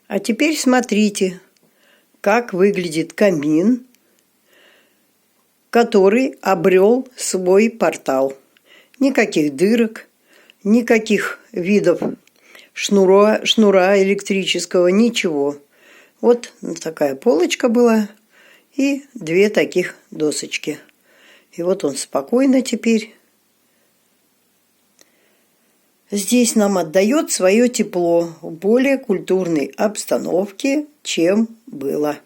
А теперь смотрите, как выглядит камин, который обрел свой портал. Никаких дырок, никаких видов шнура электрического, ничего. Вот такая полочка была и две таких досочки. И вот он спокойно теперь здесь нам отдает свое тепло в более культурной обстановке, чем было.